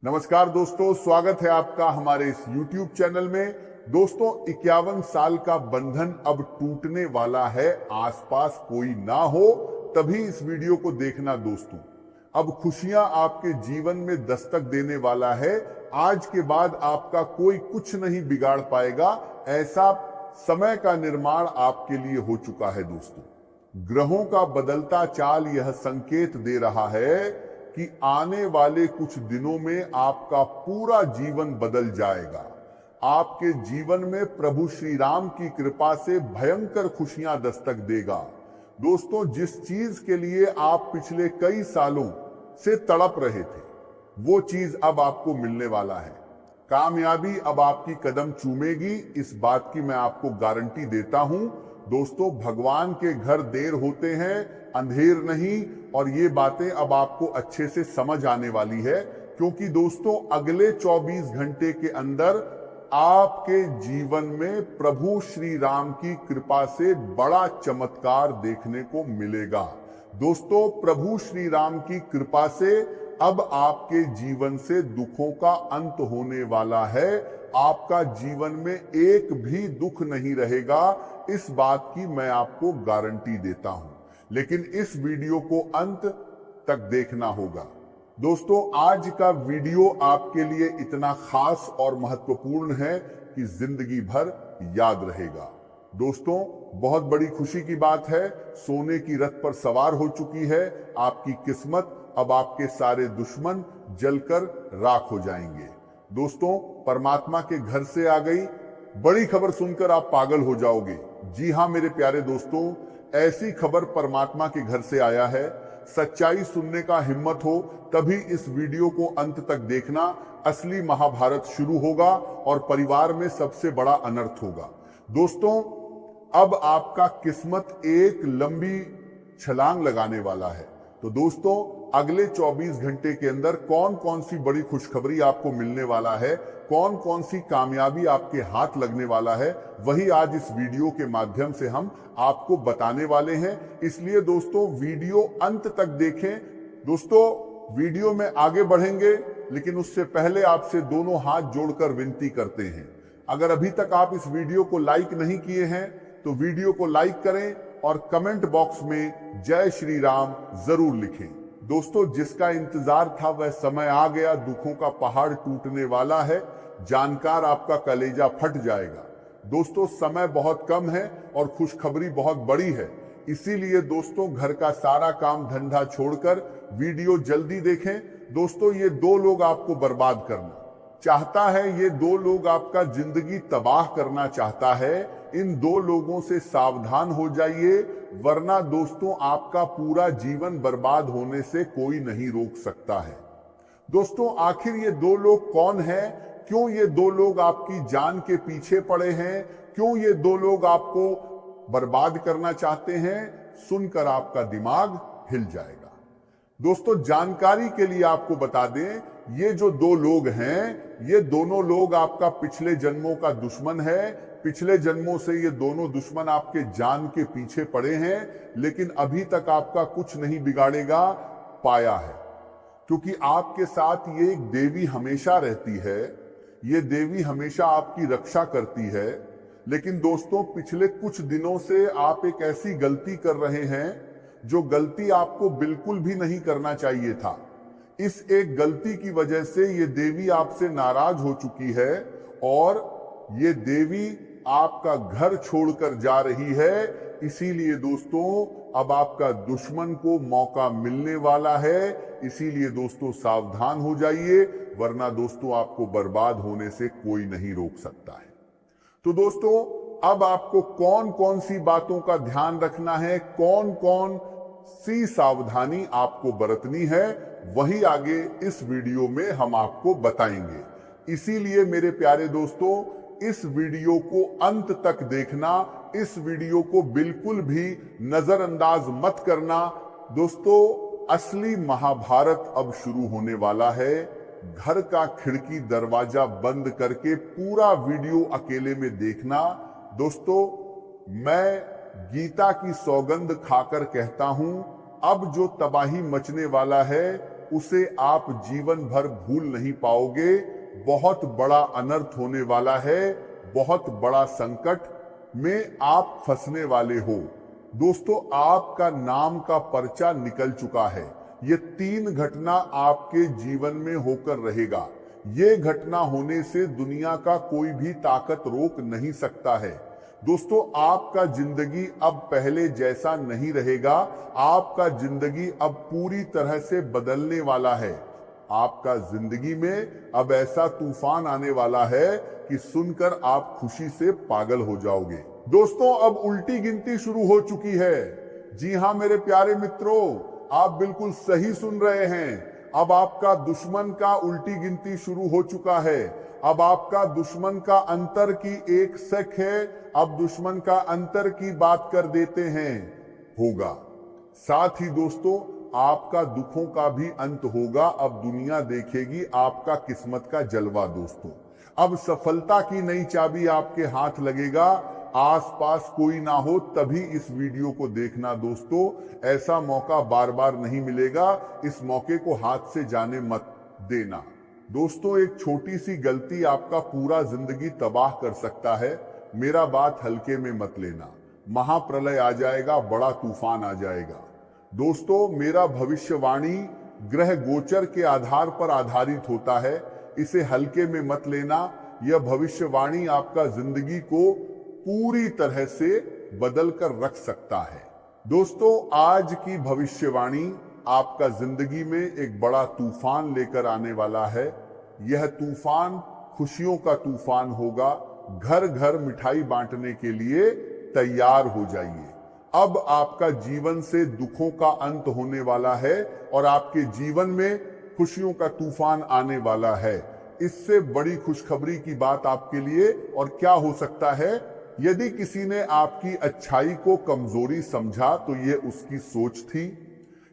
नमस्कार दोस्तों, स्वागत है आपका हमारे इस YouTube चैनल में। दोस्तों, 51 साल का बंधन अब टूटने वाला है। आसपास कोई ना हो तभी इस वीडियो को देखना दोस्तों। अब खुशियां आपके जीवन में दस्तक देने वाला है। आज के बाद आपका कोई कुछ नहीं बिगाड़ पाएगा, ऐसा समय का निर्माण आपके लिए हो चुका है दोस्तों। ग्रहों का बदलता चाल यह संकेत दे रहा है कि आने वाले कुछ दिनों में आपका पूरा जीवन बदल जाएगा। आपके जीवन में प्रभु श्री राम की कृपा से भयंकर खुशियां दस्तक देगा। दोस्तों, जिस चीज के लिए आप पिछले कई सालों से तड़प रहे थे, वो चीज अब आपको मिलने वाला है। कामयाबी अब आपकी कदम चूमेगी, इस बात की मैं आपको गारंटी देता हूं। दोस्तों, भगवान के घर देर होते हैं, अंधेर नहीं। और ये बातें अब आपको अच्छे से समझ आने वाली है, क्योंकि दोस्तों अगले 24 घंटे के अंदर आपके जीवन में प्रभु श्री राम की कृपा से बड़ा चमत्कार देखने को मिलेगा। दोस्तों, प्रभु श्री राम की कृपा से अब आपके जीवन से दुखों का अंत होने वाला है। आपका जीवन में एक भी दुख नहीं रहेगा, इस बात की मैं आपको गारंटी देता हूं। लेकिन इस वीडियो को अंत तक देखना होगा। दोस्तों, आज का वीडियो आपके लिए इतना खास और महत्वपूर्ण है कि जिंदगी भर याद रहेगा। दोस्तों, बहुत बड़ी खुशी की बात है, सोने की रथ पर सवार हो चुकी है आपकी किस्मत। अब आपके सारे दुश्मन जलकर राख हो जाएंगे। दोस्तों, परमात्मा के घर से आ गई बड़ी खबर सुनकर आप पागल हो जाओगे। जी हां मेरे प्यारे दोस्तों, ऐसी खबर परमात्मा के घर से आया है। सच्चाई सुनने का हिम्मत हो तभी इस वीडियो को अंत तक देखना। असली महाभारत शुरू होगा और परिवार में सबसे बड़ा अनर्थ होगा। दोस्तों, अब आपका किस्मत एक लंबी छलांग लगाने वाला है। तो दोस्तों, अगले 24 घंटे के अंदर कौन कौन सी बड़ी खुशखबरी आपको मिलने वाला है, कौन कौन सी कामयाबी आपके हाथ लगने वाला है, वही आज इस वीडियो के माध्यम से हम आपको बताने वाले हैं। इसलिए दोस्तों, वीडियो अंत तक देखें। दोस्तों, वीडियो में आगे बढ़ेंगे, लेकिन उससे पहले आपसे दोनों हाथ जोड़कर विनती करते हैं, अगर अभी तक आप इस वीडियो को लाइक नहीं किए हैं तो वीडियो को लाइक करें और कमेंट बॉक्स में जय श्री राम जरूर लिखें। दोस्तों, जिसका इंतजार था वह समय आ गया। दुखों का पहाड़ टूटने वाला है, जानकार आपका कलेजा फट जाएगा। दोस्तों, समय बहुत कम है और खुशखबरी बहुत बड़ी है। इसीलिए दोस्तों, घर का सारा काम धंधा छोड़कर वीडियो जल्दी देखें। दोस्तों, ये दो लोग आपको बर्बाद करना चाहता है, ये दो लोग आपका जिंदगी तबाह करना चाहता है। इन दो लोगों से सावधान हो जाइए, वरना दोस्तों आपका पूरा जीवन बर्बाद होने से कोई नहीं रोक सकता है। दोस्तों, आखिर ये दो लोग कौन हैं? क्यों ये दो लोग आपकी जान के पीछे पड़े हैं? क्यों ये दो लोग आपको बर्बाद करना चाहते हैं? सुनकर आपका दिमाग हिल जाएगा। दोस्तों, जानकारी के लिए आपको बता दें, ये जो दो लोग हैं, ये दोनों लोग आपका पिछले जन्मों का दुश्मन है। पिछले जन्मों से ये दोनों दुश्मन आपके जान के पीछे पड़े हैं, लेकिन अभी तक आपका कुछ नहीं बिगाड़ेगा पाया है, क्योंकि आपके साथ ये एक देवी हमेशा रहती है। ये देवी हमेशा आपकी रक्षा करती है। लेकिन दोस्तों, पिछले कुछ दिनों से आप एक ऐसी गलती कर रहे हैं जो गलती आपको बिल्कुल भी नहीं करना चाहिए था। इस एक गलती की वजह से ये देवी आपसे नाराज हो चुकी है और ये देवी आपका घर छोड़कर जा रही है। इसीलिए दोस्तों, अब आपका दुश्मन को मौका मिलने वाला है। इसीलिए दोस्तों, सावधान हो जाइए, वरना दोस्तों आपको बर्बाद होने से कोई नहीं रोक सकता है। तो दोस्तों, अब आपको कौन कौन सी बातों का ध्यान रखना है, कौन कौन सी सावधानी आपको बरतनी है, वही आगे इस वीडियो में हम आपको बताएंगे। इसीलिए मेरे प्यारे दोस्तों, इस वीडियो को अंत तक देखना, इस वीडियो को बिल्कुल भी नजरअंदाज मत करना। दोस्तों, असली महाभारत अब शुरू होने वाला है। घर का खिड़की दरवाजा बंद करके पूरा वीडियो अकेले में देखना। दोस्तों, मैं गीता की सौगंध खाकर कहता हूं, अब जो तबाही मचने वाला है उसे आप जीवन भर भूल नहीं पाओगे। बहुत बड़ा अनर्थ होने वाला है, बहुत बड़ा संकट में आप फंसने वाले हो। दोस्तों, आपका नाम का पर्चा निकल चुका है। ये 3 घटना आपके जीवन में होकर रहेगा। ये घटना होने से दुनिया का कोई भी ताकत रोक नहीं सकता है। दोस्तों, आपका जिंदगी अब पहले जैसा नहीं रहेगा। आपका जिंदगी अब पूरी तरह से बदलने वाला है। आपका जिंदगी में अब ऐसा तूफान आने वाला है कि सुनकर आप खुशी से पागल हो जाओगे। दोस्तों, अब उल्टी गिनती शुरू हो चुकी है। जी हां मेरे प्यारे मित्रों, आप बिल्कुल सही सुन रहे हैं। अब आपका दुश्मन का उल्टी गिनती शुरू हो चुका है। अब आपका दुश्मन का अंतर की एक शक है। अब दुश्मन का अंतर की बात कर देते हैं होगा। साथ ही दोस्तों, आपका दुखों का भी अंत होगा। अब दुनिया देखेगी आपका किस्मत का जलवा। दोस्तों, अब सफलता की नई चाबी आपके हाथ लगेगा। आसपास कोई ना हो तभी इस वीडियो को देखना। दोस्तों, ऐसा मौका बार बार नहीं मिलेगा। इस मौके को हाथ से जाने मत देना। दोस्तों, एक छोटी सी गलती आपका पूरा जिंदगी तबाह कर सकता है। मेरा बात हल्के में मत लेना। महाप्रलय आ जाएगा, बड़ा तूफान आ जाएगा। दोस्तों, मेरा भविष्यवाणी ग्रह गोचर के आधार पर आधारित होता है। इसे हल्के में मत लेना। यह भविष्यवाणी आपका जिंदगी को पूरी तरह से बदल कर रख सकता है। दोस्तों, आज की भविष्यवाणी आपका जिंदगी में एक बड़ा तूफान लेकर आने वाला है। यह तूफान खुशियों का तूफान होगा। घर घर मिठाई बांटने के लिए तैयार हो जाइए। अब आपका जीवन से दुखों का अंत होने वाला है और आपके जीवन में खुशियों का तूफान आने वाला है। इससे बड़ी खुशखबरी की बात आपके लिए और क्या हो सकता है? यदि किसी ने आपकी अच्छाई को कमजोरी समझा तो यह उसकी सोच थी।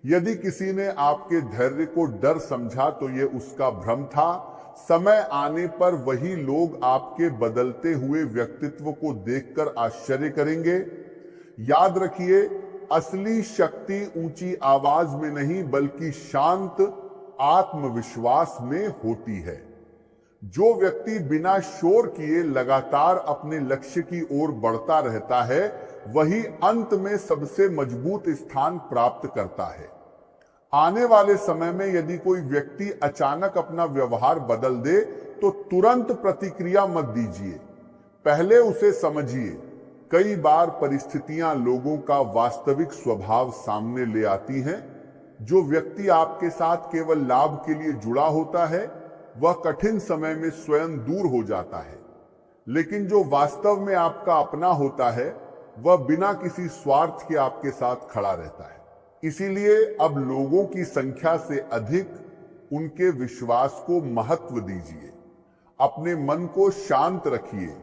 यदि किसी ने आपके धैर्य को डर समझा तो यह उसका भ्रम था। समय आने पर वही लोग आपके बदलते हुए व्यक्तित्व को देखकर आश्चर्य करेंगे। याद रखिए, असली शक्ति ऊंची आवाज में नहीं बल्कि शांत आत्मविश्वास में होती है। जो व्यक्ति बिना शोर किए लगातार अपने लक्ष्य की ओर बढ़ता रहता है, वही अंत में सबसे मजबूत स्थान प्राप्त करता है। आने वाले समय में यदि कोई व्यक्ति अचानक अपना व्यवहार बदल दे तो तुरंत प्रतिक्रिया मत दीजिए, पहले उसे समझिए। कई बार परिस्थितियां लोगों का वास्तविक स्वभाव सामने ले आती हैं। जो व्यक्ति आपके साथ केवल लाभ के लिए जुड़ा होता है, वह कठिन समय में स्वयं दूर हो जाता है। लेकिन जो वास्तव में आपका अपना होता है, वह बिना किसी स्वार्थ के आपके साथ खड़ा रहता है। इसीलिए अब लोगों की संख्या से अधिक उनके विश्वास को महत्व दीजिए। अपने मन को शांत रखिए,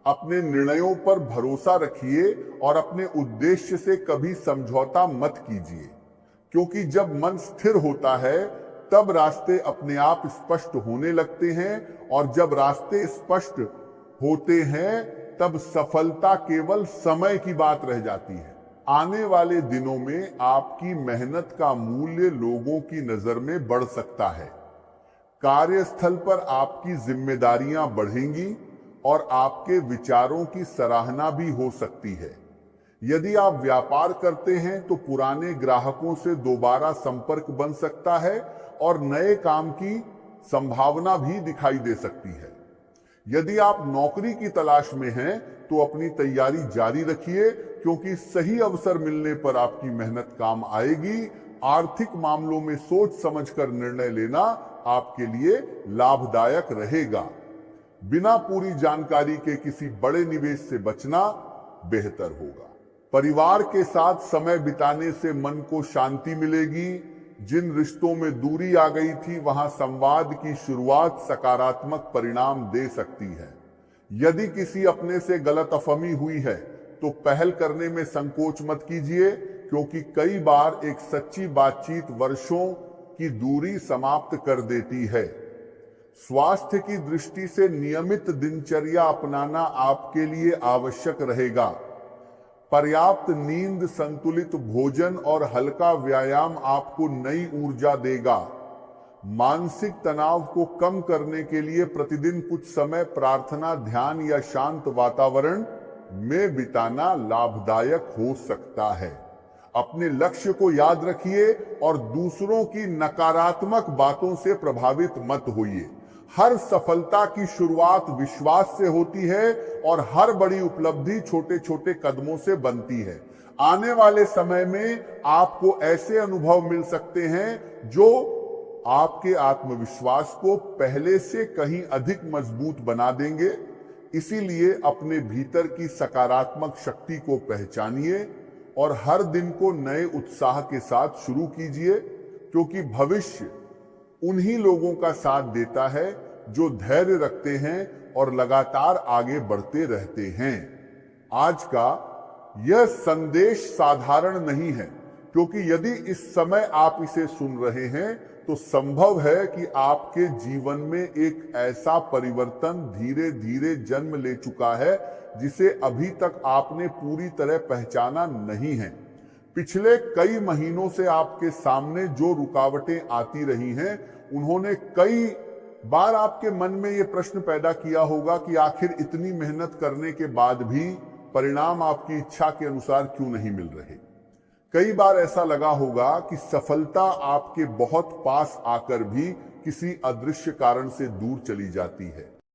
अपने निर्णयों पर भरोसा रखिए और अपने उद्देश्य से कभी समझौता मत कीजिए। क्योंकि जब मन स्थिर होता है तब रास्ते अपने आप स्पष्ट होने लगते हैं, और जब रास्ते स्पष्ट होते हैं तब सफलता केवल समय की बात रह जाती है। आने वाले दिनों में आपकी मेहनत का मूल्य लोगों की नजर में बढ़ सकता है। कार्यस्थल पर आपकी जिम्मेदारियां बढ़ेंगी और आपके विचारों की सराहना भी हो सकती है। यदि आप व्यापार करते हैं तो पुराने ग्राहकों से दोबारा संपर्क बन सकता है और नए काम की संभावना भी दिखाई दे सकती है। यदि आप नौकरी की तलाश में हैं तो अपनी तैयारी जारी रखिए, क्योंकि सही अवसर मिलने पर आपकी मेहनत काम आएगी। आर्थिक मामलों में सोच समझकर निर्णय लेना आपके लिए लाभदायक रहेगा। बिना पूरी जानकारी के किसी बड़े निवेश से बचना बेहतर होगा। परिवार के साथ समय बिताने से मन को शांति मिलेगी। जिन रिश्तों में दूरी आ गई थी, वहां संवाद की शुरुआत सकारात्मक परिणाम दे सकती है। यदि किसी अपने से गलतफहमी हुई है तो पहल करने में संकोच मत कीजिए, क्योंकि कई बार एक सच्ची बातचीत वर्षों की दूरी समाप्त कर देती है। स्वास्थ्य की दृष्टि से नियमित दिनचर्या अपनाना आपके लिए आवश्यक रहेगा। पर्याप्त नींद, संतुलित भोजन और हल्का व्यायाम आपको नई ऊर्जा देगा। मानसिक तनाव को कम करने के लिए प्रतिदिन कुछ समय प्रार्थना, ध्यान या शांत वातावरण में बिताना लाभदायक हो सकता है। अपने लक्ष्य को याद रखिए और दूसरों की नकारात्मक बातों से प्रभावित मत होइए। हर सफलता की शुरुआत विश्वास से होती है और हर बड़ी उपलब्धि छोटे छोटे कदमों से बनती है। आने वाले समय में आपको ऐसे अनुभव मिल सकते हैं जो आपके आत्मविश्वास को पहले से कहीं अधिक मजबूत बना देंगे। इसीलिए अपने भीतर की सकारात्मक शक्ति को पहचानिए और हर दिन को नए उत्साह के साथ शुरू कीजिए, क्योंकि भविष्य उन्हीं लोगों का साथ देता है जो धैर्य रखते हैं और लगातार आगे बढ़ते रहते हैं। आज का यह संदेश साधारण नहीं है, क्योंकि यदि इस समय आप इसे सुन रहे हैं तो संभव है कि आपके जीवन में एक ऐसा परिवर्तन धीरे धीरे जन्म ले चुका है जिसे अभी तक आपने पूरी तरह पहचाना नहीं है। पिछले कई महीनों से आपके सामने जो रुकावटें आती रही हैं, उन्होंने कई बार आपके मन में ये प्रश्न पैदा किया होगा कि आखिर इतनी मेहनत करने के बाद भी परिणाम आपकी इच्छा के अनुसार क्यों नहीं मिल रहे। कई बार ऐसा लगा होगा कि सफलता आपके बहुत पास आकर भी किसी अदृश्य कारण से दूर चली जाती है।